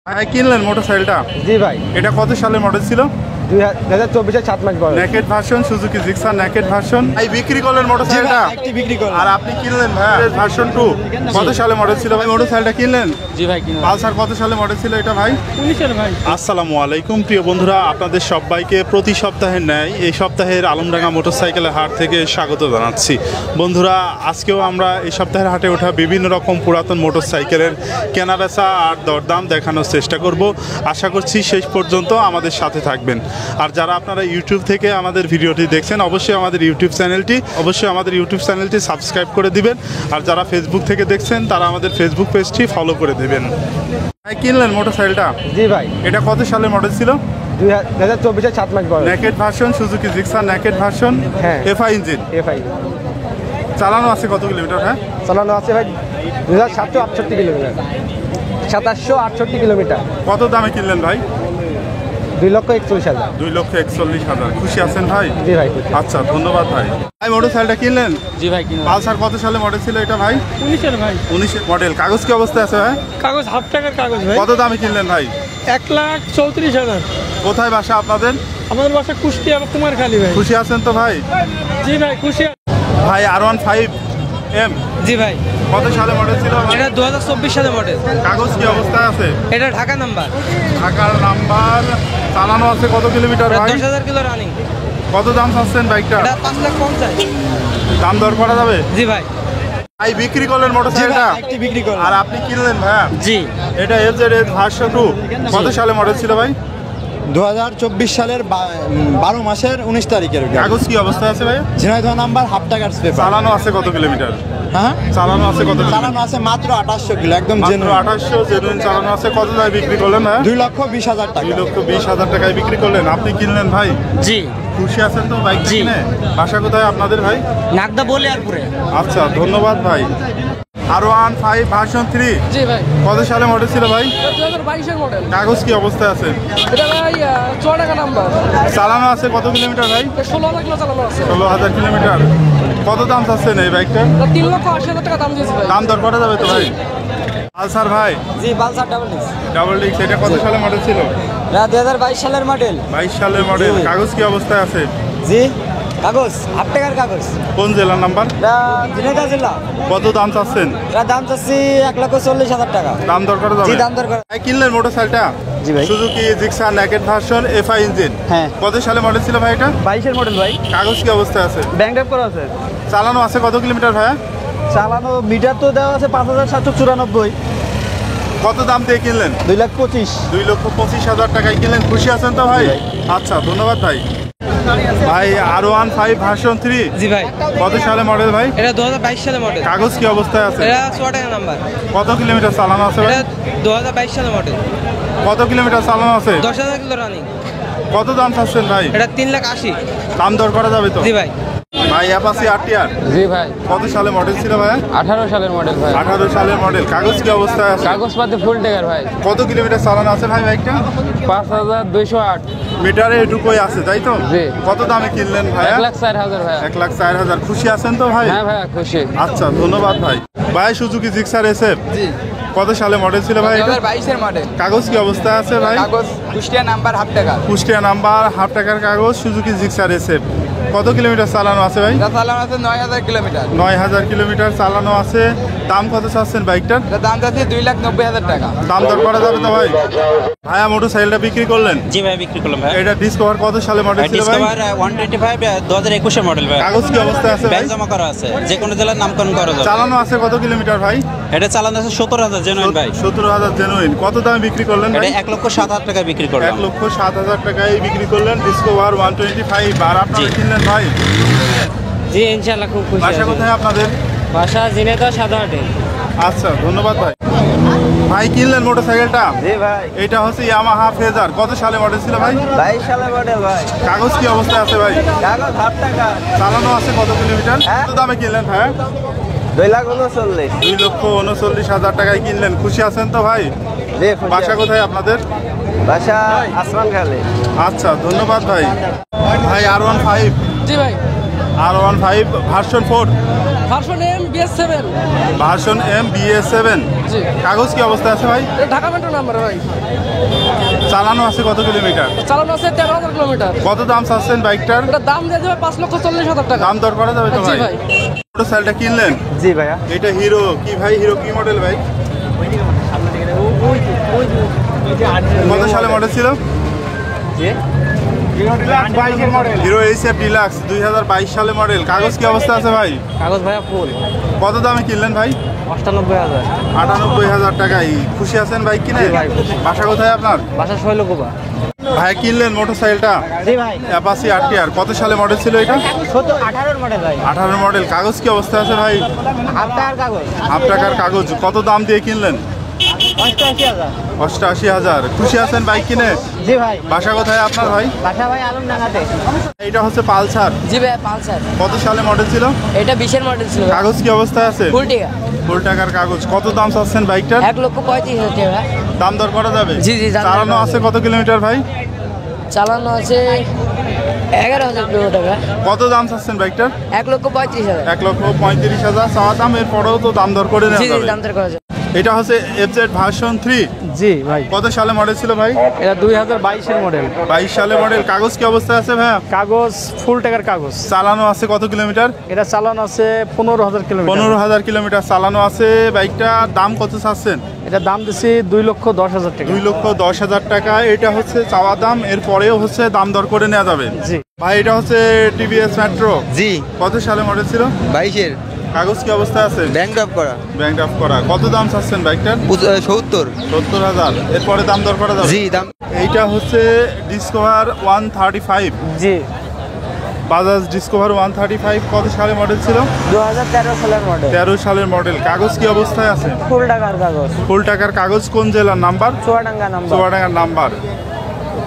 ভাই কিনলেন মোটরসাইকেলটা? জি ভাই। এটা কত সালের মডেল ছিল? 2024 7 মাস বয়স। Naked version, Suzuki Gixxer naked version. ভাই বিক্রি করলেন মোটরসাইকেলটা? একটি বিক্রি করলাম। আর আপনি কিনলেন ভাই ভার্সন 2 কত সালে মডেল ছিল ভাই মোটরসাইকেলটা কিনলেন? জি ভাই কিনলাম। পালসার কত সালে মডেল ছিল এটা ভাই? 19 এর ভাই। আসসালামু আলাইকুম প্রিয় বন্ধুরা, আপনাদের সবাইকে প্রতি সপ্তাহের ন্যায় এই সপ্তাহের আলমডাঙ্গা মোটরসাইকেলের হাট থেকে স্বাগত জানাচ্ছি। বন্ধুরা, আজকেও আমরা এই সপ্তাহের হাটে ওঠা বিভিন্ন রকম পুরাতন মোটরসাইকেলের কেনাবেচা আর দরদাম দেখানোর চেষ্টা করব। আশা করছি শেষ পর্যন্ত আমাদের সাথে থাকবেন। আর যারা আপনারা ইউটিউব থেকে আমাদের ভিডিওটি দেখছেন, অবশ্যই আমাদের ইউটিউব চ্যানেলটি সাবস্ক্রাইব করে দিবেন। আর যারা ফেসবুক থেকে দেখছেন তারা আমাদের ফেসবুক পেজটি ফলো করে দেবেন। ভাই কিনলেন মোটরসাইকেলটা? জি ভাই। এটা কত সালের মডেল ছিল? 2024 7 মাস বয়স। Naked version, Suzuki Gixxer naked version, হ্যাঁ। FI engine. এফআই। চালানো আছে কত কিলোমিটার? হ্যাঁ, চালানো আছে ভাই 2768 কিলোমিটার। 2768 কিলোমিটার। কত দামে কিনলেন ভাই? 2,41,000। 2,41,000। খুশি আছেন ভাই? জি ভাই। আচ্ছা, ধন্যবাদ ভাই। ভাই মোটরসাইকেলটা কিনলেন? জি ভাই কিনলাম। পালসার কত সালে মডেল ছিল এটা ভাই? 19 এর ভাই। 19 এর মডেল। কাগজ কি অবস্থায় আছে ভাই? কাগজ হাফ টাকার কাগজ ভাই। কত দামে কিনলেন ভাই? 1,34,000। কোথায় বাসা আপনাদের? আমাদের বাসা কুষ্টিয়া কুমারখালী ভাই। খুশি আছেন তো ভাই? জি ভাই খুশি। ভাই R15M জি ভাই। কত সালে মডেল ছিল ভাই? এটা 2024 সালের মডেল। কাগজ কি অবস্থায় আছে? এটা ঢাকা নাম্বার। ঢাকার নাম্বার। চালানো আছে কত কিলোমিটার ভাই? 10,000 কিলো রানিং। কত দাম চাচ্ছেন বাইকটা? এটা 5,50,000। দাম দর করা যাবে? জি ভাই। ভাই বিক্রি করলেন মোটরসাইকেলটা? একটি বিক্রি করলাম। আর আপনি কিনলেন ভাই? জি। এটা এফজেড ভার্সন 2 কত সালে মডেল ছিল ভাই? 2024 সালের 12 মাসের 19 তারিখের গাড়ি। কাগজ কি অবস্থায় আছে ভাই? ঝিনাইদহ নাম্বার, হাফ টাকার পেপার। চালানো আছে কত কিলোমিটার? হ্যাঁ, চালানো আছে কত কিলোমিটার? চালানো আছে মাত্র 2800 কিলো, একদম মাত্র জেনুইন। 2800 জেনুইন চালানো আছে। কত দামে বিক্রি করলেন ভাই? 2,20,000 টাকা। 2,20,000 টাকায় বিক্রি করলেন। আপনি কিনলেন ভাই? জি। খুশি আছেন তো বাইক জি। কিনে? বাসা কোথায় আপনাদের ভাই? নাগদা বলিয়ারপুরে। আচ্ছা, ধন্যবাদ ভাই। R15 ভার্সন 3 জি ভাই। কত সালে মডেল ছিল ভাই? 2022 এর মডেল। কাগজ কি অবস্থায় আছে? এটা ভাই 6 টাকা নাম্বার। চালানো আছে কত কিলোমিটার ভাই? 16,000 কিলো চালানো আছে। 16,000 কিলোমিটার। কত দাম চাচ্ছেন এই বাইকটা? 3,80,000 টাকা দাম দিয়েছে ভাই। দাম দর করা যাবে তো ভাই? পালসার ভাই? জি পালসার ডাবল ডিস্ক। এটা কত সালে মডেল ছিল? 2022 সালের মডেল। 22 সালের মডেল। কাগজ কি অবস্থায় আছে? জি। কাগজ হাফ টাকার কাগজ। কোন জেলার নাম্বার? এটা ঝিনাইদহ জেলা। কত দাম চাচ্ছেন? এটা দাম চাচ্ছি 1,40,000 টাকা। দাম দর করা যাবে? জি দাম দর করা। ভাই কিনলেন মোটরসাইকেলটা? জি ভাই। Suzuki Gixxer naked version, FI engine. হ্যাঁ। কত সালে মডেল ছিল ভাই এটা? 22 এর মডেল ভাই। কাগজ কি অবস্থায় আছে? ব্যাংক ড্রাইভ করা আছে। চালানো আছে কত কিলোমিটার ভাই? চালানো মিটার তো দেওয়া আছে 5,794। কত দাম দিয়ে কিনলেন? 2,25,000। 2,25,000 টাকায় কিনলেন। খুশি আছেন তো ভাই? আচ্ছা, ধন্যবাদ ভাই। ভাই R15 ভার্সন 3 জি ভাই। কত সালে মডেল ভাই? এটা 2022 সালের মডেল। কাগজ কি অবস্থায় আছে? এটা 6 টাকা নাম্বার। কত কিলোমিটার চালানো আছে ভাই? এটা 2022 সালের মডেল। কত কিলোমিটার চালানো আছে? 10,000 কিলো রানিং। কত দাম চাচ্ছেন ভাই? এটা 3,80,000। দাম দর করা যাবে তো? জি ভাই। ভাই অ্যাপাচি RTR জি ভাই। কত সালে মডেল ছিল ভাই? 18 সালের মডেল ভাই। 18 সালের মডেল। কাগজ কি অবস্থায় আছে? কাগজপাতি ফুল টাকার ভাই। কত কিলোমিটার চালানো আছে ভাই বাইকটা? 5,208। মিটারে এটুকুই আছে তাই তো? জি। কত দামে কিনলেন ভাই? 1,04,000 ভাই। 1,04,000। খুশি আছেন তো ভাই? হ্যাঁ ভাই খুশি। আচ্ছা, ধন্যবাদ ভাই। ভাই সুজুকি জিক্সার SF জি। কত সালে মডেল ছিল ভাই এটা? 2022 এর মডেল। কাগজ কি অবস্থায় আছে ভাই? কাগজ কুষ্টিয়া নাম্বার, হাফ টাকা। কুষ্টিয়া নাম্বার, হাফ টাকার কাগজ, সুজুকি জিক্সার SF। কত কিলোমিটার চালানো আছে ভাই? এটা চালানো আছে 9,000 কিলোমিটার। 9,000 কিলোমিটার চালানো আছে। দাম কত চাচ্ছেন বাইকটার? এটা দাম যাচ্ছে 2,90,000 টাকা। দাম দর করা যাবে তো ভাই? ভাইয়া মোটরসাইকেলটা বিক্রি করলেন? জি ভাই বিক্রি করলাম ভাই। এটা ডিসকভার কত সালে মডেল ছিল ভাই? ডিসকভার 125 2021 এর মডেল ভাই। কাগজ কি অবস্থায় আছে ভাই? ব্যাংক জমা করা আছে, যে কোনো জেলার নামকরণ করা যাবে। চালানো আছে কত কিলোমিটার ভাই? এটা চালানো আছে 17,000 জেনুইন ভাই। 17,000 জেনুইন। কত দামে বিক্রি করলেন এটা ভাই? 1,07,000 টাকা বিক্রি করলাম। 1,07,000 টাকায় বিক্রি করলেন ডিসকভার 125। আর আপনারা জি। কিনলেন ভাই? জি ইনশাআল্লাহ খুব খুশি। বাসা কোথায় আপনাদের? বাসা ঝিনাইদহ সাদাহাটে। আচ্ছা, ধন্যবাদ ভাই। ভাই কিনলেন মোটরসাইকেলটা? জি ভাই। এটা হচ্ছে ইয়ামাহা ফেজার। কত সালে মডেল ছিল ভাই? 22 সালের মডেল ভাই। কাগজ কি অবস্থায় আছে ভাই? কাগজ হাফ টাকা। চালানো আছে কত কিলোমিটার? কত দামে কিনলেন ভাই? 2,39,000। 2,39,000 টাকায় কিনলেন। খুশি আছেন তো ভাই? জি খুশি। বাসা কোথায় আপনাদের? বাসা আসমান খালে। আচ্ছা, ধন্যবাদ ভাই। ভাই R15 জি ভাই। R15 version 4, version M BS7। Version M BS7। জি। কাগজ কি অবস্থা আছে ভাই? এটা ঢাকা মেট্রো নাম্বার ভাই। চালানো আছে কত কিলোমিটার? চালানো আছে 13,000 কিলোমিটার। কত দাম চাচ্ছেন বাইকটার? এটা দাম দিয়ে দেবে 5,40,000 টাকা। দাম দর করা যাবে তো জি ভাই? ভাই। মোটরসাইকেলটা কিনলেন? জি ভাইয়া। এটা হিরো কি ভাই? হিরো কি মডেল ভাই? কত সালে মডেল ছিল? হিরো এইচএফ ডিলাক্স 2022 সালে মডেল। কাগজ কি অবস্থা আছে ভাই? কাগজ ভাইয়া ফুল কত দামে কিনলেন ভাই? 98,000। 98,000 টাকায়। খুশি আছেন বাইক কিনে? জি ভাই, খুশি। বাসা কোথায় আপনার? বাসা শৈলকুপা। ভাই কিনলেন মোটরসাইকেলটা জি ভাই। Apache RTR। কত সালে মডেল ছিল এটা? 18 মডেল ভাই। 18 মডেল। কাগজ কি অবস্থা আছে ভাই? হাফ টাকার কাগজ। হাফ টাকার কাগজ। কত দাম দিয়ে কিনলেন? 88,000। 88,000। খুশি আছেন বাইক কিনে? জি ভাই। বাসা কোথায় আপনার ভাই? বাসা ভাই আলমডাঙ্গাতে। এটা হচ্ছে পালসার। জি ভাই পালসার। কত সালে মডেল ছিল? এটা 20-এর মডেল ছিল। কাগজ কি অবস্থায় আছে? ফুল টাকা। ফুল টাকার কাগজ। কত দাম চাচ্ছেন বাইকটার? 1,35,000 টাকা। দাম দর করা যাবে? জি, জি, দাম দর চালানো করা আছে যাবে। কত কিলোমিটার ভাই? চালানো আছে 11,000 কিলোমিটার। কত দাম চাচ্ছেন বাইকটার? 1,35,000। 1,35,000 চাওয়া দাম। এরপরেও তো দাম দর করে জি নেওয়া জি যাবে। দাম দর করা যাবে। এটা হচ্ছে FZ ভার্সন 3। জি ভাই। কত সালে মডেল ছিল ভাই? এটা 2022-এর মডেল। 22 সালে মডেল। কাগজ কি অবস্থায় আছে ভাইয়া? কাগজ ফুল টাকার কাগজ। চালানো আছে কত কিলোমিটার? এটা চালানো আছে 15,000 কিলোমিটার। 15,000 কিলোমিটার চালানো আছে। বাইকটা দাম কত চাচ্ছেন? এটা দাম দিছি 2,10,000 টাকা। 2,10,000 টাকা। এটা হচ্ছে চাওয়া দাম। এরপরেও হচ্ছে দাম দর করে নেওয়া যাবে। জি ভাই এটা হচ্ছে TVS মেট্রো। জি কত সালে মডেল ছিল? 22-এর কাগজ কি অবস্থায় আছে? ব্যাংক ড্রাফট করা ব্যাংক ড্রাফট করা। কত দাম চাচ্ছেন বাইকটার? 70। 70,000। এরপরে দাম দর করা যাবে? জি দাম। এইটা হচ্ছে ডিসকভার 135। জি। বাজাজ ডিসকভার 135। কত সালে মডেল ছিল? 2013 সালের মডেল। 13 সালের মডেল। কাগজ কি অবস্থায় আছে? ফুল টাকার কাগজ। ফুল টাকার কাগজ। কোন জেলার নাম্বার? চুয়াডাঙ্গা নাম্বার। চুয়াডাঙ্গার নাম্বার।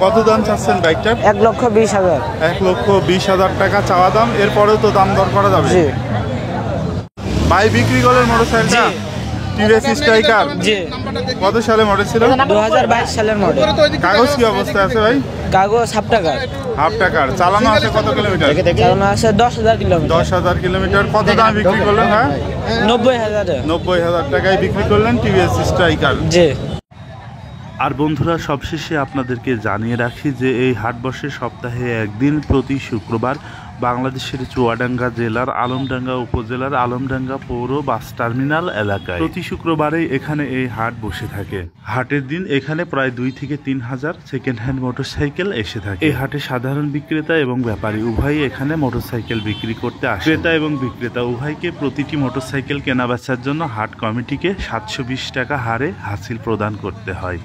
কত দাম চাচ্ছেন বাইকটার? 1,20,000। 1,20,000 টাকা চাওয়া দাম। এরপরেও তো দাম দর করা যাবে? জি ভাই বিক্রি করলেন মোটরসাইকেলটা? TVS striker. জি। কত সালে মডেল ছিল? 2022 সালের মডেল। কাগজ কি অবস্থায় আছে ভাই? কাগজ হাফ টাকার। হাফ টাকার। চালানো আছে কত কিলোমিটার? চালানো আছে 10,000 কিলোমিটার। 10,000 কিলোমিটার। কত দাম বিক্রি করলেন? হ্যাঁ 90,000। 90,000 টাকায় বিক্রি করলেন TVS স্ট্রাইকার। জি। আর বন্ধুরা সবশেষে আপনাদেরকে জানিয়ে রাখি যে এই হাট বসে সপ্তাহে একদিন প্রতি শুক্রবার বাংলাদেশের চুয়াডাঙ্গা জেলার আলমডাঙ্গা উপজেলার আলমডাঙ্গা পৌর বাস টার্মিনাল এলাকায়। প্রতি শুক্রবারে এখানে এই হাট বসে থাকে। হাটের দিন এখানে প্রায় 2 থেকে 3 হাজার সেকেন্ড হ্যান্ড মোটরসাইকেল এসে থাকে। এই হাটে সাধারণ বিক্রেতা এবং ব্যাপারী উভয়ই এখানে মোটরসাইকেল বিক্রি করতে আসে। ক্রেতা এবং বিক্রেতা উভয়কে প্রতিটি মোটরসাইকেল কেনা বেচার জন্য হাট কমিটিকে 720 টাকা হারে হাসিল প্রদান করতে হয়।